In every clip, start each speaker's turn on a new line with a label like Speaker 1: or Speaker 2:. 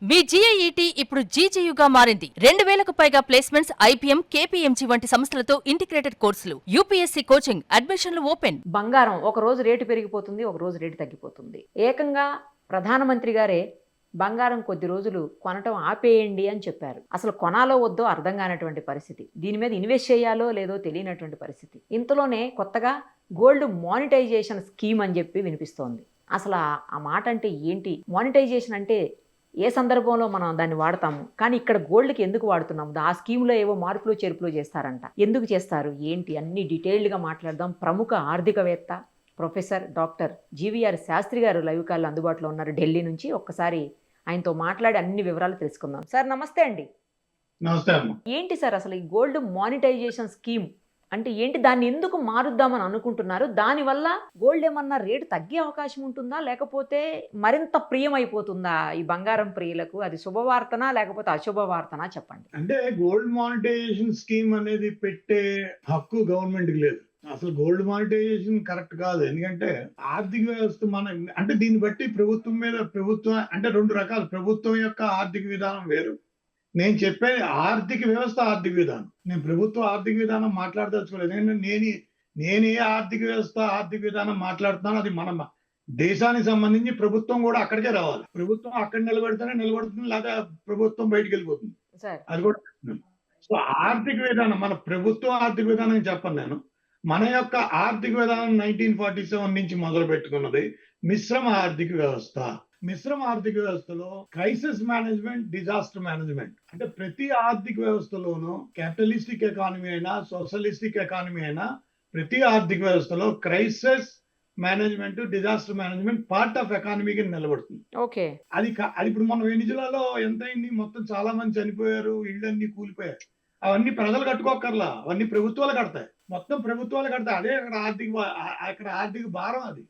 Speaker 1: మీ జీఐఈటీ ఇప్పుడు జీజేయుగా మారింది. 2000కు పైగా ప్లేస్మెంట్స్, ఐపీఎం, కేపీఎంజీ వంటి సంస్థలతో ఇంటిగ్రేటెడ్ కోర్సులు. యూపీఎస్సీ కోచింగ్, అడ్మిషన్లు ఓపెన్.
Speaker 2: బంగారం ఒక రోజు రేటు పెరిగిపోతుంది, ఒక రోజు రేటు తగ్గిపోతుంది. ఏకంగా ప్రధానమంత్రి గారే బంగారం కొద్ది రోజులు కొనటం ఆపేయండి అని చెప్పారు. అసలు కొనాలో వద్దో అర్థం కానటువంటి పరిస్థితి, దీని మీద ఇన్వెస్ట్ చేయాలో లేదో తెలియనటువంటి పరిస్థితి. ఇంతలోనే కొత్తగా గోల్డ్ మానిటైజేషన్ స్కీమ్ అని చెప్పి వినిపిస్తోంది. అసలు ఆ మాట అంటే ఏంటి? మానిటైజేషన్ అంటే ఏ సందర్భంలో మనం దాన్ని వాడతాము, కానీ ఇక్కడ గోల్డ్కి ఎందుకు వాడుతున్నాము? ఆ స్కీమ్లో ఏవో మార్పులు చేర్పులు చేస్తారంట. ఎందుకు చేస్తారు, ఏంటి, అన్ని డీటెయిల్డ్గా మాట్లాడదాం. ప్రముఖ ఆర్థికవేత్త ప్రొఫెసర్ డాక్టర్ జీవీఆర్ శాస్త్రి గారు లైవ్ కాల్లో అందుబాటులో ఉన్నారు ఢిల్లీ నుంచి. ఒక్కసారి ఆయనతో మాట్లాడి అన్ని వివరాలు తెలుసుకుందాం. సార్ నమస్తే అండి.
Speaker 3: నమస్తే అమ్మ.
Speaker 2: ఏంటి సార్ అసలు ఈ గోల్డ్ మానిటైజేషన్ స్కీమ్ అంటే ఏంటి? దాన్ని ఎందుకు మారుద్దామని అనుకుంటున్నారు? దానివల్ల గోల్డ్ ఏమన్నా రేటు తగ్గే అవకాశం ఉంటుందా, లేకపోతే మరింత ప్రియమైపోతుందా ఈ బంగారం ప్రియులకు? అది శుభవార్తనా లేకపోతే అశుభవార్తనా చెప్పండి.
Speaker 3: అంటే గోల్డ్ మానిటైజేషన్ స్కీమ్ అనేది పెట్టే హక్కు గవర్నమెంట్ కి లేదు. అసలు గోల్డ్ మానిటైజేషన్ కరెక్ట్ కాదు. ఎందుకంటే ఆర్థిక వ్యవస్థ అంటే దీన్ని బట్టి ప్రభుత్వం అంటే రెండు రకాలు. ప్రభుత్వం యొక్క ఆర్థిక విధానం వేరు, నేను చెప్పేది ఆర్థిక వ్యవస్థ ఆర్థిక విధానం. నేను ప్రభుత్వ ఆర్థిక విధానం మాట్లాడదలుచుకోలేదు. ఎందుకంటే నేను ఏ ఆర్థిక వ్యవస్థ ఆర్థిక విధానం మాట్లాడుతున్నానో అది మన దేశానికి సంబంధించి ప్రభుత్వం కూడా అక్కడికే రావాలి. ప్రభుత్వం అక్కడ నిలబడుతుంది, లేదా ప్రభుత్వం బయటికి వెళ్ళిపోతుంది. అది కూడా సో ఆర్థిక విధానం మన ప్రభుత్వ ఆర్థిక విధానం చెప్పను నేను. మన యొక్క ఆర్థిక విధానం 1947 నుంచి మొదలు పెట్టుకున్నది మిశ్రమ ఆర్థిక వ్యవస్థ. మిశ్రమ ఆర్థిక వ్యవస్థలో క్రైసిస్ మేనేజ్మెంట్, డిజాస్టర్ మేనేజ్మెంట్. అంటే ప్రతి ఆర్థిక వ్యవస్థలోనూ క్యాపిటలిస్టిక్ ఎకానమీ అయినా సోషలిస్టిక్ ఎకానమీ అయినా ప్రతి ఆర్థిక వ్యవస్థలో crisis management, disaster management part of ఎకానమీకి నిలబడుతుంది.
Speaker 2: ఓకే,
Speaker 3: అది ఇప్పుడు మన వెనిజులాలో ఎంత అయింది? మొత్తం చాలా మంది చనిపోయారు, ఇళ్ళన్నీ కూలిపోయారు. అవన్నీ ప్రజలు కట్టుకోకర్లా, అవన్నీ ప్రభుత్వాలు కడతాయి. మొత్తం ప్రభుత్వాలు కడతాయి. అదే అక్కడ ఆర్థిక భారం అది.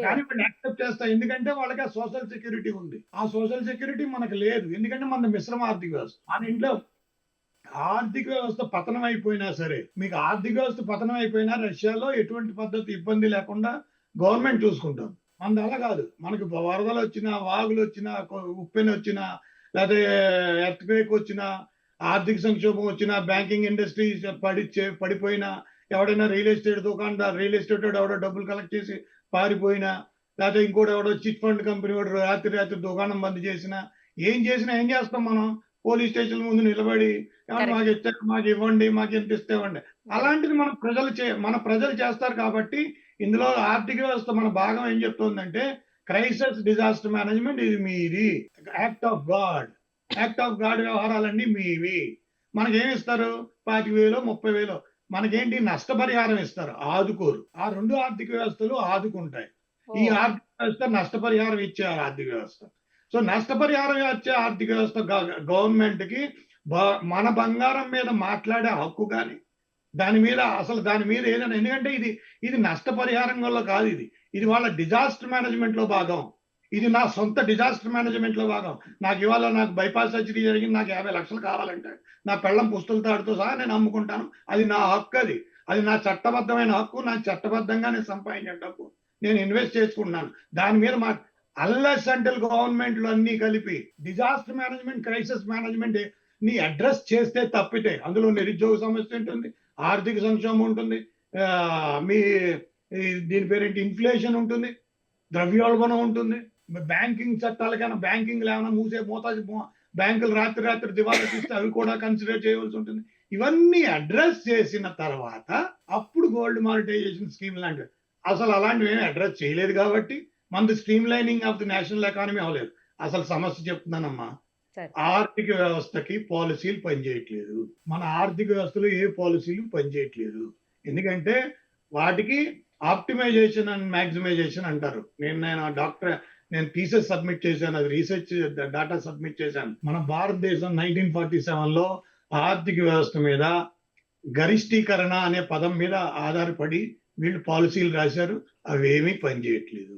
Speaker 3: కానీ వాళ్ళు యాక్సెప్ట్ చేస్తాయి, ఎందుకంటే వాళ్ళకి ఆ సోషల్ సెక్యూరిటీ ఉంది. ఆ సోషల్ సెక్యూరిటీ మనకు లేదు, ఎందుకంటే మన మిశ్రమ ఆర్థిక వ్యవస్థ. మన ఇంట్లో ఆర్థిక వ్యవస్థ పతనం అయిపోయినా సరే, మీకు ఆర్థిక వ్యవస్థ పతనం అయిపోయినా రష్యాలో ఎటువంటి పద్ధతి ఇబ్బంది లేకుండా గవర్నమెంట్ చూసుకుంటాం. మనది అలా కాదు. మనకు వరదలు వచ్చినా, వాగులు వచ్చినా, ఉప్పెన వచ్చినా, లేకపోతే ఎర్త్క్వేక్ వచ్చినా, ఆర్థిక సంక్షోభం వచ్చినా, బ్యాంకింగ్ ఇండస్ట్రీ పడిపోయినా, ఎవడైనా రియల్ ఎస్టేట్ దుకాణదారు, రియల్ ఎస్టేట్ ఎవడో డబ్బులు కలెక్ట్ చేసి పారిపోయినా, లేకపోతే ఇంకోటి ఎవడో చిట్ ఫండ్ కంపెనీ వాడు రాత్రి దుకాణం బంద్ చేసినా, ఏం చేస్తాం మనం? పోలీస్ స్టేషన్ ముందు నిలబడి మాకు ఇచ్చారు, మాకు ఇవ్వండి, మాకు ఎంత ఇస్తేవండి. అలాంటిది మన ప్రజలు చేస్తారు. కాబట్టి ఇందులో ఆర్థిక వ్యవస్థ మన భాగం ఏం చెప్తుందంటే క్రైసిస్ డిజాస్టర్ మేనేజ్మెంట్ ఇది మీది. యాక్ట్ ఆఫ్ గాడ్ వ్యవహారాలన్నీ మీవి. మనకేమి ఇస్తారు? 25,000, 30,000. మనకేంటి? నష్టపరిహారం ఇస్తారు, ఆదుకోరు. ఆ రెండు ఆర్థిక వ్యవస్థలు ఆదుకుంటాయి. ఈ ఆర్థిక వ్యవస్థ నష్టపరిహారం ఇచ్చే ఆర్థిక వ్యవస్థ. సో నష్టపరిహారం ఇచ్చే ఆర్థిక వ్యవస్థ గవర్నమెంట్ కి మన బంగారం మీద మాట్లాడే హక్కు కానీ దాని మీద ఏదైనా, ఎందుకంటే ఇది నష్టపరిహారం వల్ల కాదు, ఇది వాళ్ళ డిజాస్టర్ మేనేజ్మెంట్ లో భాగం. ఇది నా సొంత డిజాస్టర్ మేనేజ్మెంట్ లో భాగం. నాకు బైపాస్ సర్జరీ జరిగింది, నాకు 50 లక్షలు కావాలంటే నా పెళ్ళం పుస్తలతాడుతో సహా నేను అమ్ముకుంటాను. అది నా హక్కు. అది నా చట్టబద్ధమైన హక్కు. నా చట్టబద్ధంగా నేను సంపాదించిన హక్కు. నేను ఇన్వెస్ట్ చేసుకుంటున్నాను. దాని మీద అన్లెస్ అంటిల్ గవర్నమెంట్లు అన్ని కలిపి డిజాస్టర్ మేనేజ్మెంట్, క్రైసిస్ మేనేజ్మెంట్ ని అడ్రస్ చేస్తే తప్పితే అందులో నిరుద్యోగ సమస్య ఉంటుంది, ఆర్థిక సంక్షోభం ఉంటుంది, దీని పేరేంటి, ఇన్ఫ్లేషన్ ఉంటుంది, ద్రవ్యోల్బణం ఉంటుంది, బ్యాంకింగ్ చట్టాలకైనా బ్యాంకింగ్ ఏమైనా మోతాజు బ్యాంకులు రాత్రి దివాలా తీస్తే అవి కూడా కన్సిడర్ చేయవలసి ఉంటుంది. ఇవన్నీ అడ్రస్ చేసిన తర్వాత అప్పుడు గోల్డ్ మానిటైజేషన్ స్కీమ్ లాంటివి. అసలు అలాంటివి ఏమి అడ్రస్ చేయలేదు కాబట్టి మనది stream lining of the national economy అవ్వలేదు. అసలు సమస్య చెప్తున్నానమ్మా, ఆర్థిక వ్యవస్థకి పాలసీలు పనిచేయట్లేదు. మన ఆర్థిక వ్యవస్థలో ఏ పాలసీలు పనిచేయట్లేదు. ఎందుకంటే వాటికి ఆప్టిమైజేషన్ అండ్ మ్యాక్సిమైజేషన్ అంటారు. నేను థీసిస్ సబ్మిట్ చేశాను, అది రీసెర్చ్ డేటా సబ్మిట్ చేశాను. మన భారతదేశం 1947లో ఆర్థిక వ్యవస్థ మీద గరిష్టీకరణ అనే పదం మీద ఆధారపడి వీళ్ళు పాలసీలు రాశారు. అవేమీ పనిచేయట్లేదు.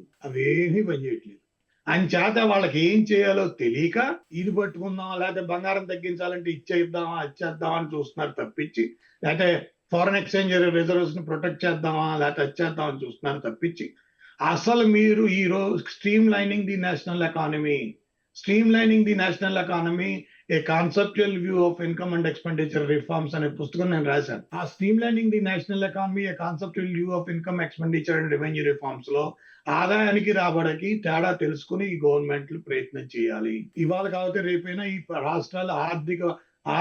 Speaker 3: అంచేత వాళ్ళకి ఏం చేయాలో తెలియక ఇది పట్టుకుందాం, లేకపోతే బంగారం తగ్గించాలంటే ఇచ్చేద్దామా, ఇచ్చేద్దామా అని చూస్తున్నారు తప్పించి, లేకపోతే ఫారెన్ ఎక్స్చేంజ్ రిజర్వ్స్ ని ప్రొటెక్ట్ చేద్దామా, లేకపోతే ఇచ్చేద్దామని చూస్తున్నారు తప్పించి, అసలు మీరు ఈ రోజు streamlining the national economy, streamlining the national economy a conceptual view of income and expenditure reforms అనే పుస్తకం నేను రాశాను. ఆ streamlining the national economy a conceptual view of income expenditure and revenue reforms లో ఆదాయానికి రాబడికి తేడా తెలుసుకుని ఈ గవర్నమెంట్లు ప్రయత్నం చేయాలి. ఇవాళ కాకపోతే రేపైనా ఈ రాష్ట్రాలు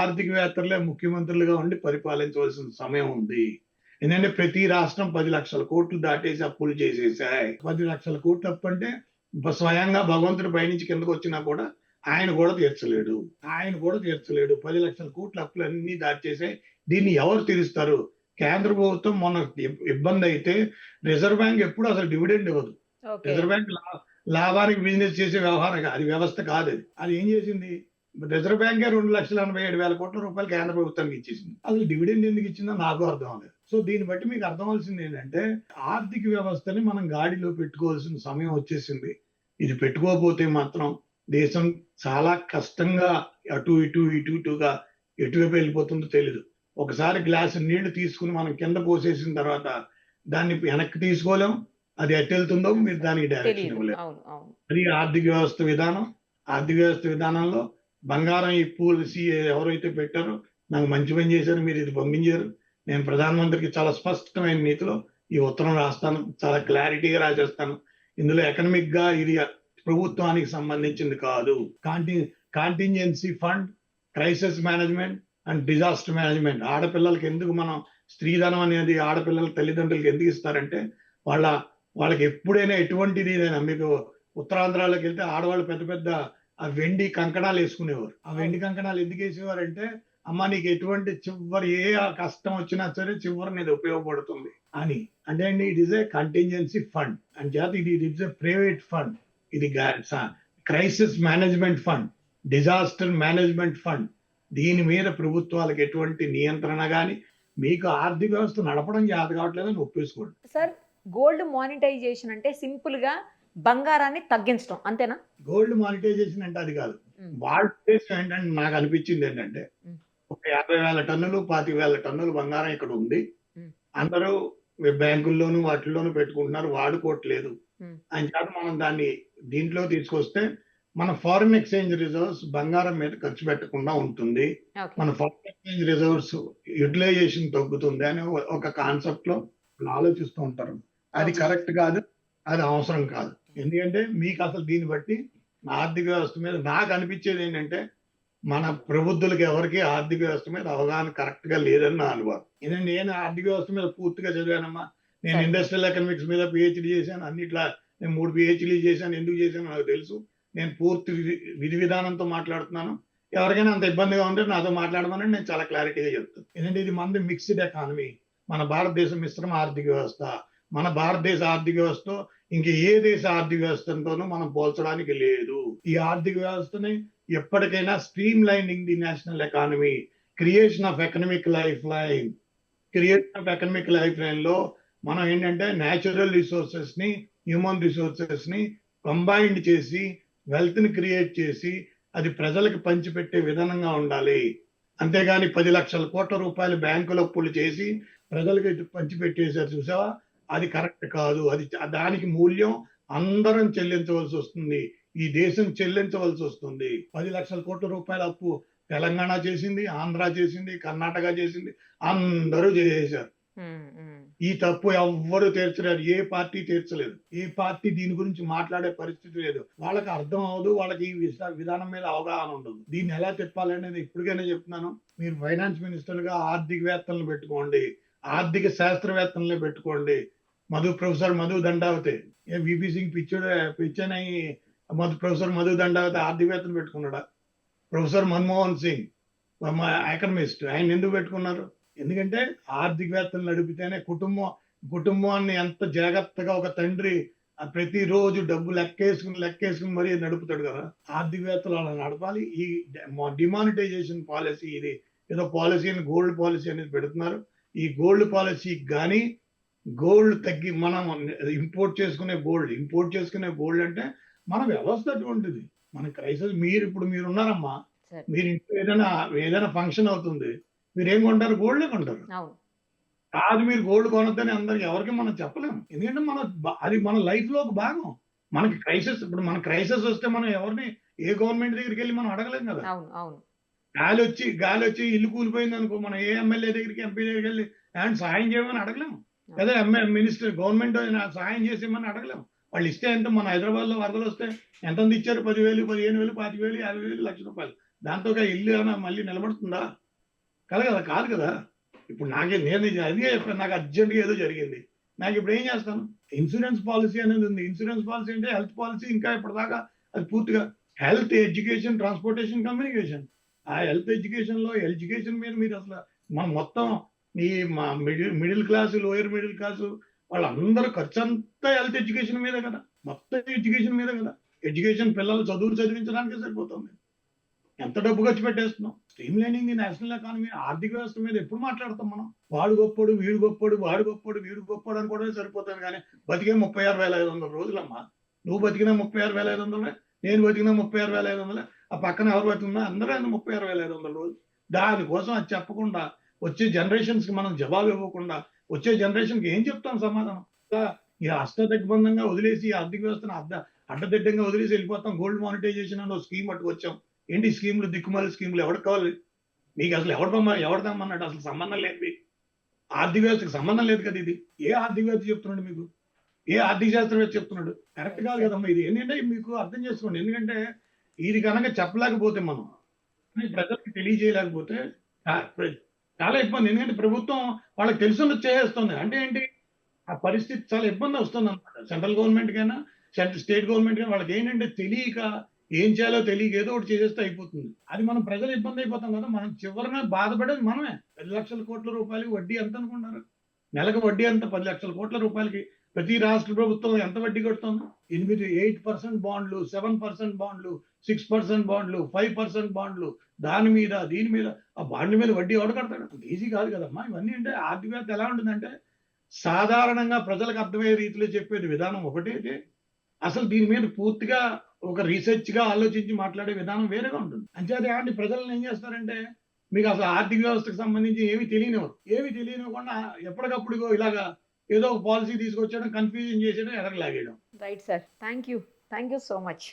Speaker 3: ఆర్థికవేత్తలే ముఖ్యమంత్రులుగా ఉండి పరిపాలించవలసిన సమయం ఉంది. ఎందుకంటే ప్రతి రాష్ట్రం 10 లక్షల కోట్లు దాటేసి అప్పులు చేసేసాయి. 10 లక్షల కోట్లు అప్పు అంటే స్వయంగా భగవంతుడి పైనుంచి కిందకు వచ్చినా కూడా ఆయన కూడా తీర్చలేడు. 10 లక్షల కోట్ల అప్పులు అన్ని దాచేసాయి. దీన్ని ఎవరు తీరుస్తారు? కేంద్ర ప్రభుత్వం మొన్న ఇబ్బంది అయితే రిజర్వ్ బ్యాంక్ ఎప్పుడు అసలు డివిడెండ్ ఇవ్వదు. రిజర్వ్ బ్యాంక్ లాభానికి బిజినెస్ చేసే వ్యవహారం అది వ్యవస్థ కాదు. అది ఏం చేసింది? రిజర్వ్ బ్యాంకే 2,87,000 కోట్ల రూపాయలు కేంద్ర ప్రభుత్వానికి ఇచ్చేసింది. అసలు డివిడెండ్ ఎందుకు ఇచ్చిందో నాకు అర్థం అవ్వలేదు. సో దీన్ని బట్టి మీకు అర్థం అవ్వాల్సింది ఏంటంటే ఆర్థిక వ్యవస్థని మనం గాడిలో పెట్టుకోవాల్సిన సమయం వచ్చేసింది. ఇది పెట్టుకోకపోతే మాత్రం దేశం చాలా కష్టంగా అటు ఇటుగా ఎటువైపు వెళ్ళిపోతుందో తెలీదు. ఒకసారి గ్లాసు నీళ్లు తీసుకుని మనం కింద పోసేసిన తర్వాత దాన్ని వెనక్కి తీసుకోలేం. అది ఎటు వెళ్తుందో మీరు దానికి డైరెక్షన్ ఇవ్వలేము. అది ఆర్థిక వ్యవస్థ విధానంలో బంగారం ఈ పాలసీ ఎవరైతే పెట్టారో నాకు మంచి పని చేశారు, మీరు ఇది పంపించారు. నేను ప్రధానమంత్రికి చాలా స్పష్టమైన నీతిలో ఈ ఉత్తరం రాస్తాను, చాలా క్లారిటీగా రాసేస్తాను. ఇందులో ఎకనామిక్ గా ఇది ప్రభుత్వానికి సంబంధించింది కాదు. Contingency fund, crisis management and disaster management. ఆడపిల్లలకి ఎందుకు మనం స్త్రీధనం అనేది ఆడపిల్లల తల్లిదండ్రులకి ఎందుకు ఇస్తారంటే వాళ్ళకి ఎప్పుడైనా ఎటువంటిది మీకు ఉత్తరాంధ్రాలోకి వెళ్తే ఆడవాళ్ళు పెద్ద పెద్ద ఆ వెండి కంకణాలు వేసుకునేవారు. ఆ వెండి కంకణాలు ఎందుకు వేసేవారంటే అమ్మ నీకు ఎటువంటి చివరి ఏ కష్టం వచ్చినా సరే చివరి మీద ఉపయోగపడుతుంది అని. అంటే అండి it is a contingency fund అని చేత ఇది ఇట్స్ ఏ ప్రైవేట్ ఫండ్. ఇది crisis management fund, disaster management fund. దీని మీద ప్రభుత్వాలకు ఎటువంటి నియంత్రణ కానీ మీకు ఆర్థిక వ్యవస్థ నడపడం చేత కావట్లేదని ఒప్పేసుకోండి.
Speaker 2: సార్, గోల్డ్ మానిటైజేషన్ అంటే సింపుల్ గా బంగారాన్ని తగ్గించడం అంతేనా?
Speaker 3: గోల్డ్ మానిటైజేషన్ అంటే అది కాదు. వాళ్ళ ఉద్దేశం ఏంటంటే నాకు అనిపించింది ఏంటంటే ఒక 50,000 టన్నులు 25,000 టన్నులు బంగారం ఇక్కడ ఉంది, అందరూ బ్యాంకుల్లోనూ వాటిల్లోనూ పెట్టుకుంటున్నారు, వాడుకోవట్లేదు అని చేత మనం దాన్ని దీంట్లో తీసుకొస్తే మన ఫారిన్ ఎక్స్చేంజ్ రిజర్వ్స్ బంగారం మీద ఖర్చు పెట్టకుండా ఉంటుంది, మన ఫారిన్ ఎక్స్చేంజ్ రిజర్వ్స్ యూటిలైజేషన్ తగ్గుతుంది అని ఒక కాన్సెప్ట్ లో ఆలోచిస్తూ ఉంటారు. అది కరెక్ట్ కాదు, అది అవసరం కాదు. ఎందుకంటే మీకు అసలు దీన్ని బట్టి ఆర్థిక వ్యవస్థ మీద నాకు అనిపించేది ఏంటంటే మన ప్రబుద్ధులకి ఎవరికి ఆర్థిక వ్యవస్థ మీద అవగాహన కరెక్ట్ గా లేదని నా అనుభవం. ఎందుకంటే నేను ఆర్థిక వ్యవస్థ మీద పూర్తిగా చదివానమ్మా. నేను ఇండస్ట్రియల్ ఎకనామిక్స్ మీద పిహెచ్డి చేశాను, అన్నిట్లా నేను 3 పిహెచ్డీలు చేశాను. ఎందుకు చేశాను నాకు తెలుసు. నేను పూర్తి విధి విధానంతో మాట్లాడుతున్నాను. ఎవరికైనా అంత ఇబ్బందిగా ఉంటే నాతో మాట్లాడమని నేను చాలా క్లారిటీగా చెప్తాను. ఎందుకంటే ఇది మనది మిక్స్డ్ ఎకానమీ. మన భారతదేశం మిశ్రమ ఆర్థిక వ్యవస్థ. మన భారతదేశ ఆర్థిక వ్యవస్థ ఇంక ఏ దేశ ఆర్థిక వ్యవస్థతోనూ మనం పోల్చడానికి లేదు. ఈ ఆర్థిక వ్యవస్థని ఎప్పటికైనా stream lining the national economy, creation of economic life line లో మనం ఏంటంటే న్యాచురల్ రిసోర్సెస్ ని, హ్యూమన్ రిసోర్సెస్ ని కంబైన్డ్ చేసి వెల్త్ ని క్రియేట్ చేసి అది ప్రజలకు పంచిపెట్టే విధానంగా ఉండాలి. అంతేగాని 10 లక్షల కోట్ల రూపాయలు బ్యాంకులో అప్పులు చేసి ప్రజలకు పంచిపెట్టేసారు చూసావా, అది కరెక్ట్ కాదు. అది దానికి మూల్యం అందరం చెల్లించవలసి వస్తుంది, ఈ దేశం చెల్లించవలసి వస్తుంది. 10 లక్షల కోట్ల రూపాయల అప్పు తెలంగాణ చేసింది, ఆంధ్ర చేసింది, కర్ణాటక చేసింది, అందరూ చేసేశారు. ఈ తప్పు ఎవ్వరు తీర్చలేరు, ఏ పార్టీ తీర్చలేదు, ఏ పార్టీ దీని గురించి మాట్లాడే పరిస్థితి లేదు. వాళ్ళకి అర్థం అవ్వదు, వాళ్ళకి ఈ విధానం మీద అవగాహన ఉండదు. దీన్ని ఎలా తిప్పాలనేది ఇప్పటికైనా చెప్తున్నాను. మీరు ఫైనాన్స్ మినిస్టర్ గా ఆర్థికవేత్తలను పెట్టుకోండి, ఆర్థిక శాస్త్రవేత్తలను పెట్టుకోండి. ప్రొఫెసర్ మధు దండావతే విపి సింగ్ పిచ్చని ప్రొఫెసర్ మధు దండావతే ఆర్థికవేత్తను పెట్టుకున్నాడా? ప్రొఫెసర్ మన్మోహన్ సింగ్ ఎకనమిస్ట్, ఆయన ఎందుకు పెట్టుకున్నారు? ఎందుకంటే ఆర్థికవేత్తలు నడిపితేనే కుటుంబాన్ని ఎంత జాగ్రత్తగా ఒక తండ్రి ప్రతిరోజు డబ్బు లెక్కేసుకుని మరీ నడుపుతాడు కదా. ఆర్థికవేత్తలు అలా నడపాలి. ఈ డిమానిటైజేషన్ పాలసీ, ఇది ఏదో పాలసీ అని గోల్డ్ పాలసీ అనేది పెడుతున్నారు. ఈ గోల్డ్ పాలసీ కానీ గోల్డ్ తగ్గి మనం ఇంపోర్ట్ చేసుకునే గోల్డ్ అంటే మన వ్యవస్థ అటువంటిది. మన క్రైసిస్ మీరు ఉన్నారమ్మా, మీరు ఇంట్లో ఏదైనా ఫంక్షన్ అవుతుంది, మీరు ఏం కొంటారు? గోల్డే కొంటారు. కాదు మీరు గోల్డ్ కొనొద్దని అందరికి ఎవరికి మనం చెప్పలేము. ఎందుకంటే అది మన లైఫ్ లో ఒక భాగం. మనకి క్రైసిస్ వస్తే మనం ఎవరిని ఏ గవర్నమెంట్ దగ్గరికి వెళ్ళి మనం అడగలేం కదా.
Speaker 2: అవును అవును
Speaker 3: గాలి వచ్చి ఇల్లు కూలిపోయింది అనుకో, మనం ఏ ఎమ్మెల్యే దగ్గరికి ఎంపీ దగ్గరికి వెళ్ళి అండ్ సహాయం చేయమని అడగలేము లేదా. మినిస్టర్ గవర్నమెంట్ సహాయం చేసేమని అడగలేము. వాళ్ళు ఇస్తే ఎంత, మన హైదరాబాద్ లో వరదలు వస్తే ఎంత ఇచ్చారు? 10,000, 15,000, 25,000, 50,000, ₹1,00,000. దాంతో ఇల్లు ఏమైనా మళ్ళీ నిలబడుతుందా? కదా కాదు కదా. ఇప్పుడు నేను అదే చెప్పాను, నాకు అర్జెంట్గా ఏదో జరిగింది, నాకు ఇప్పుడు ఏం చేస్తాను? ఇన్సూరెన్స్ పాలసీ అనేది ఉంది. ఇన్సూరెన్స్ పాలసీ అంటే హెల్త్ పాలసీ ఇంకా ఇప్పటిదాకా అది పూర్తిగా హెల్త్, ఎడ్యుకేషన్, ట్రాన్స్పోర్టేషన్, కమ్యూనికేషన్. ఆ హెల్త్ ఎడ్యుకేషన్ మీద మీరు అసలు మనం మొత్తం ఈ మా middle class, lower middle class వాళ్ళందరూ ఖర్చు అంతా హెల్త్ ఎడ్యుకేషన్ మీద కదా, మొత్తం ఎడ్యుకేషన్ మీద కదా. ఎడ్యుకేషన్ పిల్లలు చదువులు చదివించడానికే సరిపోతుంది. ఎంత డబ్బు ఖర్చు పెట్టేస్తున్నాం. Streamlining the national economy, ఆర్థిక వ్యవస్థ మీద ఎప్పుడు మాట్లాడతాం మనం? వాడు గొప్పడు, వీడు గొప్పడు, వాడు గొప్పడు, వీడు గొప్పడు అనుకోవడమే సరిపోతుంది. కానీ బతికే 36,500 రోజులమ్మా. నువ్వు బతికిన 36,500, నేను బతికిన 36,500, ఆ పక్కన ఎవరు బతికినా అందరూ 36,500 రోజులు. దానికోసం అది చెప్పకుండా, వచ్చే జనరేషన్స్ కి మనం జవాబు ఇవ్వకుండా, వచ్చే జనరేషన్ కి ఏం చెప్తాం సమాధానం? ఈ అష్టదిగ్బంధంగా వదిలేసి, ఈ ఆర్థిక వ్యవస్థను అడ్డదిడ్డంగా వదిలేసి వెళ్ళిపోతాం. గోల్డ్ మానిటైజేషన్ అని ఒక స్కీమ్ పట్టుకొచ్చాం. ఏంటి స్కీములు? దిక్కుమాలి స్కీములు. ఎవరికి కావాలి మీకు? అసలు ఎవరిదమ్మన్నాడు? అసలు సంబంధం లేదు. ఆర్థిక వ్యవస్థకు సంబంధం లేదు కదా ఇది. ఏ ఆర్థిక వ్యవస్థ చెప్తున్నాడు మీకు? ఏ ఆర్థిక శాస్త్రవేత్త చెప్తున్నాడు? కరెక్ట్ కాదు కదమ్మా. ఇది ఏంటంటే మీకు అర్థం చేసుకోండి. ఎందుకంటే ఇది కనుక చెప్పలేకపోతే, మనం ప్రజలకు తెలియజేయలేకపోతే చాలా ఇబ్బంది. ఎందుకంటే ప్రభుత్వం వాళ్ళకి తెలుసున్నది చేసేస్తుంది. అంటే ఏంటి, ఆ పరిస్థితి చాలా ఇబ్బంది వస్తుంది అనమాట. సెంట్రల్ గవర్నమెంట్ కైనా, స్టేట్ గవర్నమెంట్ కైనా వాళ్ళకి ఏంటంటే తెలియక, ఏం చేయాలో తెలియక ఏదో ఒకటి చేసేస్తే అయిపోతుంది. అది మనం ప్రజలు ఇబ్బంది అయిపోతాం కదా. మనం చివరిన బాధపడేది మనమే. 10 లక్షల కోట్ల రూపాయలకి వడ్డీ ఎంత అనుకుంటున్నారు? నెలకు వడ్డీ ఎంత? 10 లక్షల కోట్ల రూపాయలకి ప్రతి రాష్ట్ర ప్రభుత్వం ఎంత వడ్డీ కడుతుందో? 8% బాండ్లు, 7% బాండ్లు, 6% బాండ్లు, 5% బాండ్లు, దాని మీద దీని మీద, ఆ బాండ్ల మీద వడ్డీ ఎవడు కడతాడు? ఈజీ కాదు కదమ్మా. ఇవన్నీ అంటే ఆర్థికవేత్త ఎలా ఉంటుందంటే, సాధారణంగా ప్రజలకు అర్థమయ్యే రీతిలో చెప్పేది విధానం ఒకటి, అసలు దీని మీద పూర్తిగా ఒక రీసెర్చ్ గా ఆలోచించి మాట్లాడే విధానం వేరేగా ఉంటుంది. అంచేత ఏమంటే ప్రజలను ఏం చేస్తారంటే, మీకు అసలు ఆర్థిక వ్యవస్థకు సంబంధించి ఏమి తెలియనివ్వకుండా ఎప్పటికప్పుడు ఇలాగా ఏదో ఒక పాలసీ తీసుకొచ్చడం, కన్ఫ్యూజన్ చేసేయడం, ఎదరలాగేయడం.
Speaker 2: Right sir. Thank you so much.